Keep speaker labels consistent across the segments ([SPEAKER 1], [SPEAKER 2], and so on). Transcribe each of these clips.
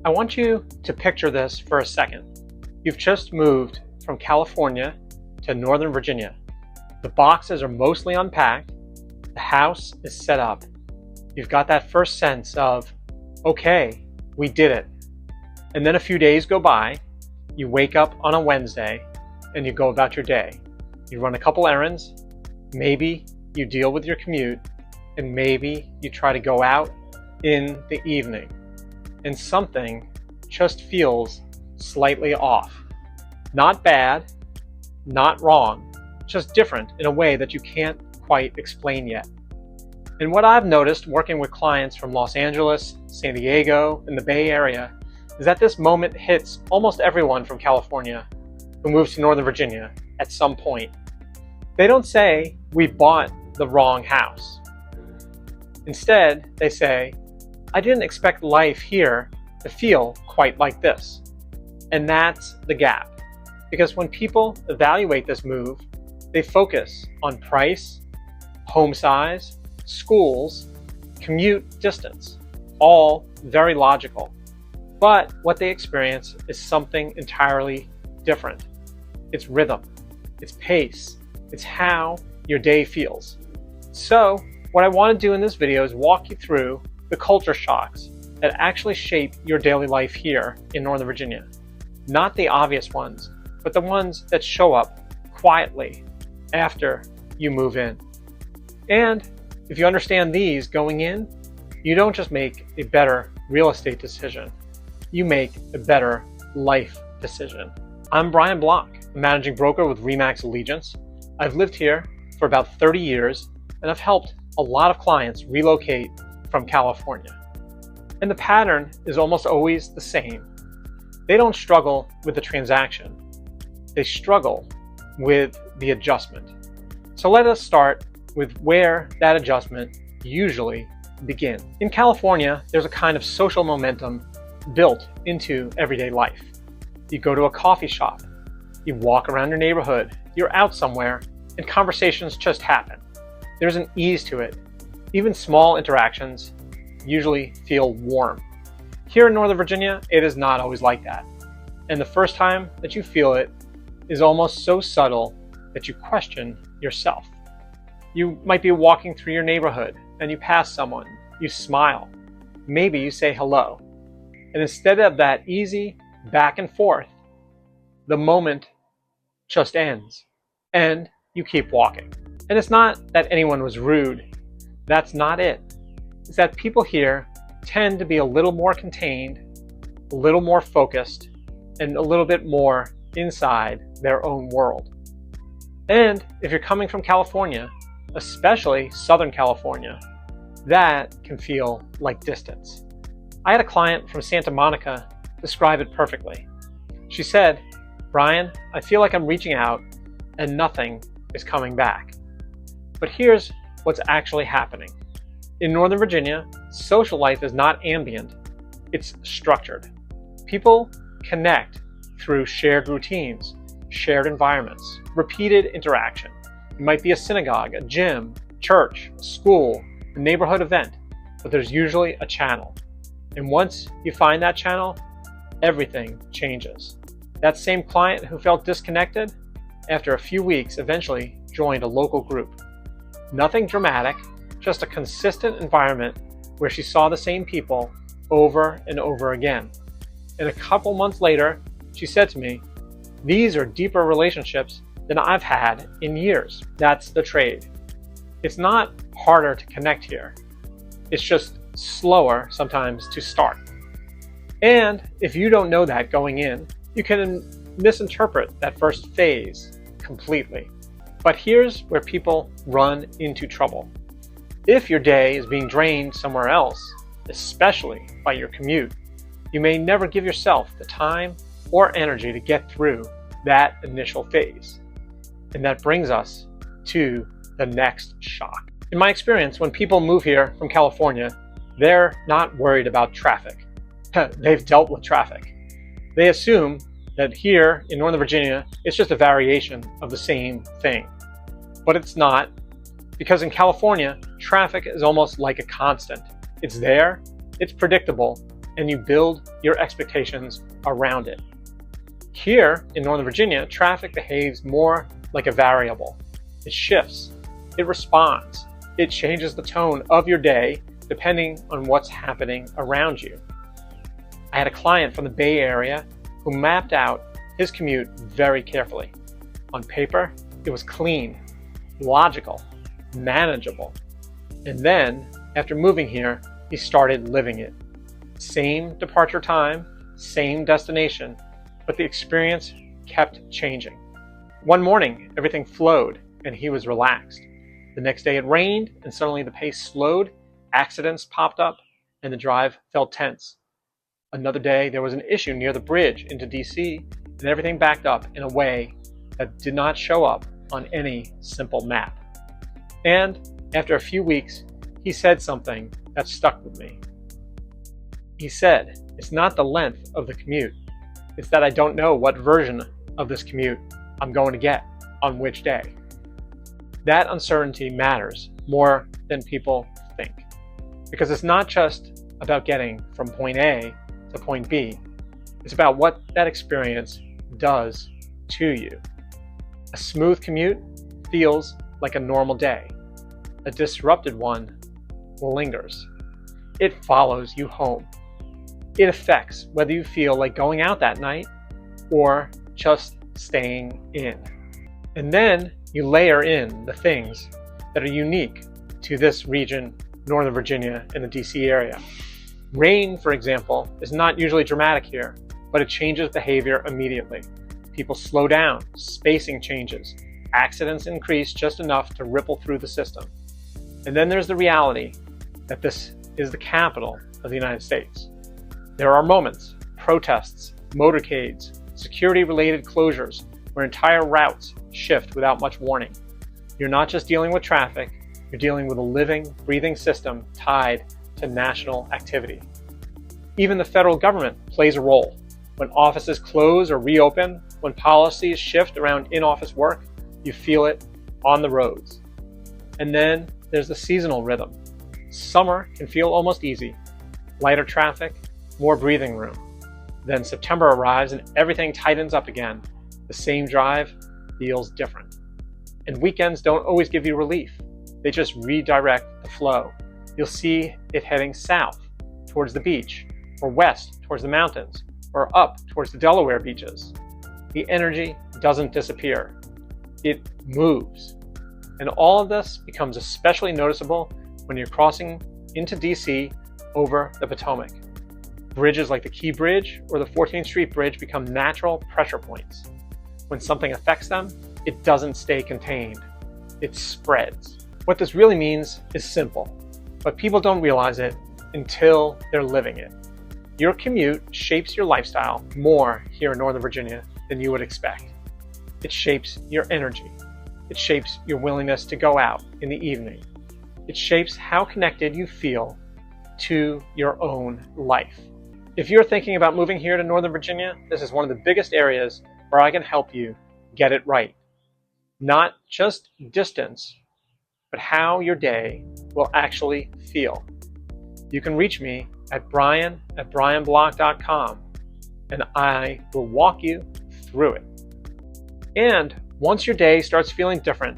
[SPEAKER 1] I want you to picture this for a second. You've just moved from California to Northern Virginia. The boxes are mostly unpacked. The house is set up. You've got that first sense of, okay, we did it. And then a few days go by. You wake up on a Wednesday and you go about your day. You run a couple errands. Maybe you deal with your commute, and maybe you try to go out in the evening. And something just feels slightly off. Not bad, not wrong, just different in a way that you can't quite explain yet. And what I've noticed working with clients from Los Angeles, San Diego, and the Bay Area is that this moment hits almost everyone from California who moves to Northern Virginia at some point. They don't say, we bought the wrong house. Instead, they say, I didn't expect life here to feel quite like this. And that's the gap. Because when people evaluate this move, they focus on price, home size, schools, commute distance, all very logical. But what they experience is something entirely different. It's rhythm, it's pace, it's how your day feels. So what I want to do in this video is walk you through the culture shocks that actually shape your daily life here in Northern Virginia. Not the obvious ones, but the ones that show up quietly after you move in. And if you understand these going in, you don't just make a better real estate decision, you make a better life decision. I'm Brian Block, a managing broker with RE/MAX Allegiance. I've lived here for about 30 years, and I've helped a lot of clients relocate from California. And the pattern is almost always the same. They don't struggle with the transaction. They struggle with the adjustment. So let us start with where that adjustment usually begins. In California, there's a kind of social momentum built into everyday life. You go to a coffee shop, you walk around your neighborhood, you're out somewhere, and conversations just happen. There's an ease to it. Even small interactions usually feel warm. Here in Northern Virginia, it is not always like that. And the first time that you feel it is almost so subtle that you question yourself. You might be walking through your neighborhood and you pass someone, you smile, maybe you say hello. And instead of that easy back and forth, the moment just ends and you keep walking. And it's not that anyone was rude. That's not it. It's that people here tend to be a little more contained, a little more focused, and a little bit more inside their own world. And if you're coming from California, especially Southern California, that can feel like distance. I had a client from Santa Monica describe it perfectly. She said, Brian, I feel like I'm reaching out and nothing is coming back. But here's what's actually happening. In Northern Virginia, social life is not ambient, it's structured. People connect through shared routines, shared environments, repeated interaction. It might be a synagogue, a gym, church, a school, a neighborhood event, but there's usually a channel. And once you find that channel, everything changes. That same client who felt disconnected, after a few weeks, eventually joined a local group. Nothing dramatic, just a consistent environment where she saw the same people over and over again. And a couple months later, she said to me, these are deeper relationships than I've had in years. That's the trade. It's not harder to connect here. It's just slower sometimes to start. And if you don't know that going in, you can misinterpret that first phase completely. But here's where people run into trouble. If your day is being drained somewhere else, especially by your commute, you may never give yourself the time or energy to get through that initial phase. And that brings us to the next shock. In my experience, when people move here from California, they're not worried about traffic. They've dealt with traffic. They assume that here in Northern Virginia, it's just a variation of the same thing. But it's not, because in California, traffic is almost like a constant. It's there, it's predictable, and you build your expectations around it. Here in Northern Virginia, traffic behaves more like a variable. It shifts, it responds, it changes the tone of your day depending on what's happening around you. I had a client from the Bay Area who mapped out his commute very carefully. On paper, it was clean, logical, manageable. And then, after moving here, he started living it. Same departure time, same destination, but the experience kept changing. One morning, everything flowed and he was relaxed. The next day it rained and suddenly the pace slowed, accidents popped up, and the drive felt tense. Another day there was an issue near the bridge into DC and everything backed up in a way that did not show up on any simple map. And after a few weeks, he said something that stuck with me. He said, "It's not the length of the commute. It's that I don't know what version of this commute I'm going to get on which day." That uncertainty matters more than people think, because it's not just about getting from point A to point B. It's about what that experience does to you. A smooth commute feels like a normal day. A disrupted one lingers. It follows you home. It affects whether you feel like going out that night or just staying in. And then you layer in the things that are unique to this region, Northern Virginia and the DC area. Rain, for example, is not usually dramatic here, but it changes behavior immediately. People slow down, spacing changes, accidents increase just enough to ripple through the system. And then there's the reality that this is the capital of the United States. There are moments, protests, motorcades, security-related closures, where entire routes shift without much warning. You're not just dealing with traffic, you're dealing with a living, breathing system tied to national activity. Even the federal government plays a role. When offices close or reopen, when policies shift around in-office work, you feel it on the roads. And then there's the seasonal rhythm. Summer can feel almost easy. Lighter traffic, more breathing room. Then September arrives and everything tightens up again. The same drive feels different. And weekends don't always give you relief. They just redirect the flow. You'll see it heading south towards the beach, or west towards the mountains, or up towards the Delaware beaches. The energy doesn't disappear. It moves. And all of this becomes especially noticeable when you're crossing into DC over the Potomac. Bridges like the Key Bridge or the 14th Street Bridge become natural pressure points. When something affects them, it doesn't stay contained. It spreads. What this really means is simple, but people don't realize it until they're living it. Your commute shapes your lifestyle more here in Northern Virginia than you would expect. It shapes your energy. It shapes your willingness to go out in the evening. It shapes how connected you feel to your own life. If you're thinking about moving here to Northern Virginia, this is one of the biggest areas where I can help you get it right. Not just distance, but how your day will actually feel. You can reach me at brian@brianblock.com and I will walk you through it. And once your day starts feeling different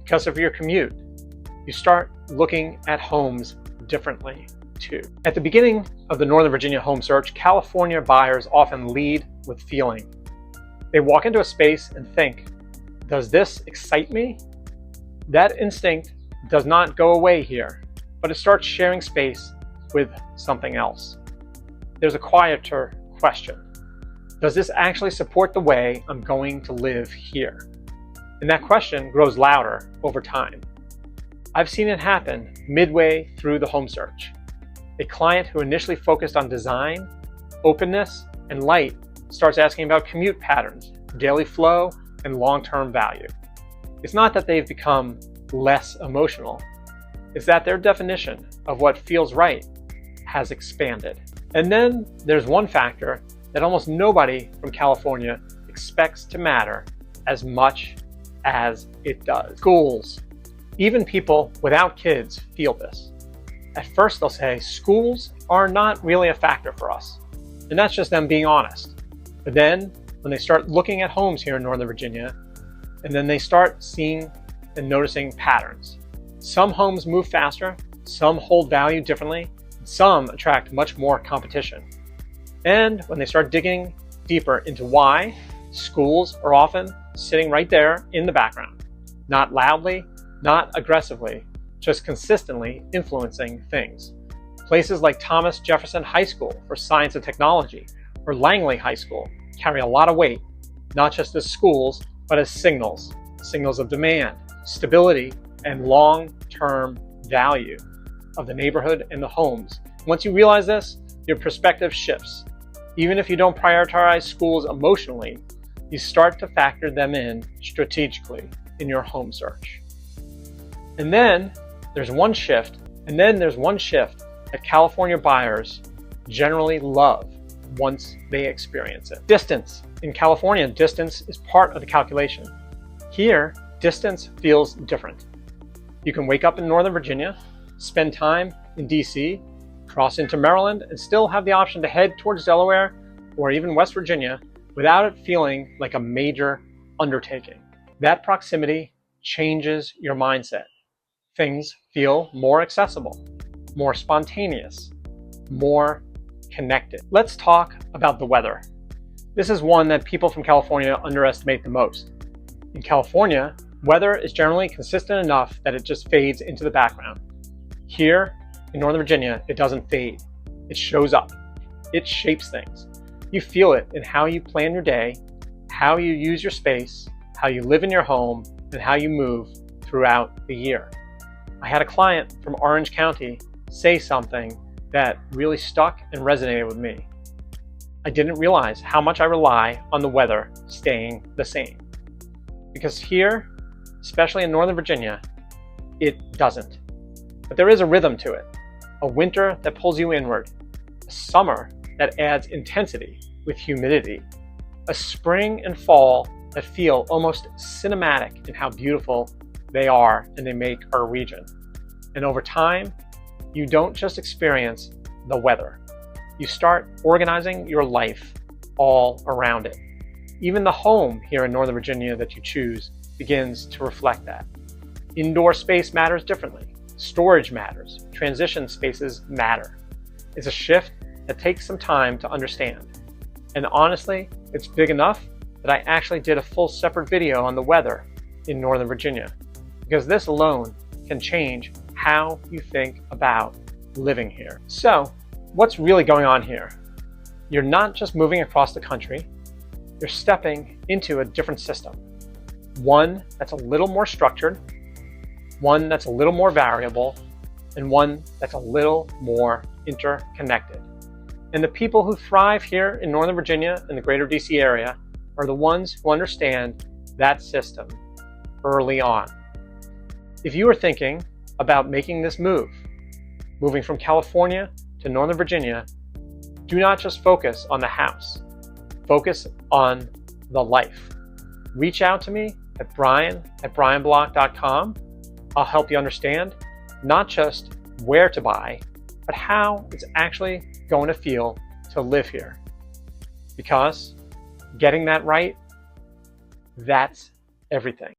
[SPEAKER 1] because of your commute, you start looking at homes differently too. At the beginning of the Northern Virginia home search, California buyers often lead with feeling. They walk into a space and think, does this excite me? That instinct does not go away here, but it starts sharing space with something else. There's a quieter question. Does this actually support the way I'm going to live here? And that question grows louder over time. I've seen it happen midway through the home search. A client who initially focused on design, openness, and light starts asking about commute patterns, daily flow, and long-term value. It's not that they've become less emotional. It's that their definition of what feels right has expanded. And then there's one factor that almost nobody from California expects to matter as much as it does. Schools. Even people without kids feel this. At first they'll say schools are not really a factor for us. And that's just them being honest. But then when they start looking at homes here in Northern Virginia, and then they start seeing and noticing patterns. Some homes move faster, some hold value differently, and some attract much more competition. And when they start digging deeper into why, schools are often sitting right there in the background, not loudly, not aggressively, just consistently influencing things. Places like Thomas Jefferson High School for Science and Technology or Langley High School carry a lot of weight, not just as schools, but as signals of demand, stability, and long-term value of the neighborhood and the homes. Once you realize this, your perspective shifts. Even if you don't prioritize schools emotionally, you start to factor them in strategically in your home search. And then there's one shift that California buyers generally love once they experience it. Distance. In California, distance is part of the calculation. Here, distance feels different. You can wake up in Northern Virginia, spend time in DC, cross into Maryland, and still have the option to head towards Delaware or even West Virginia without it feeling like a major undertaking. That proximity changes your mindset. Things feel more accessible, more spontaneous, more connected. Let's talk about the weather. This is one that people from California underestimate the most. In California, weather is generally consistent enough that it just fades into the background. Here in Northern Virginia, it doesn't fade. It shows up. It shapes things. You feel it in how you plan your day, how you use your space, how you live in your home, and how you move throughout the year. I had a client from Orange County say something that really stuck and resonated with me. I didn't realize how much I rely on the weather staying the same. Because here, especially in Northern Virginia, it doesn't. But there is a rhythm to it. A winter that pulls you inward. A summer that adds intensity with humidity. A spring and fall that feel almost cinematic in how beautiful they are and they make our region. And over time, you don't just experience the weather. You start organizing your life all around it. Even the home here in Northern Virginia that you choose begins to reflect that. Indoor space matters differently. Storage matters. Transition spaces matter. It's a shift that takes some time to understand. And honestly, it's big enough that I actually did a full separate video on the weather in Northern Virginia, because this alone can change how you think about living here. So, what's really going on here? You're not just moving across the country, you're stepping into a different system. One that's a little more structured, one that's a little more variable, and one that's a little more interconnected. And the people who thrive here in Northern Virginia and the greater DC area are the ones who understand that system early on. If you are thinking about making this move, moving from California to Northern Virginia, do not just focus on the house. Focus on the life. Reach out to me at brian@brianblock.com. I'll help you understand not just where to buy, but how it's actually going to feel to live here. Because getting that right, that's everything.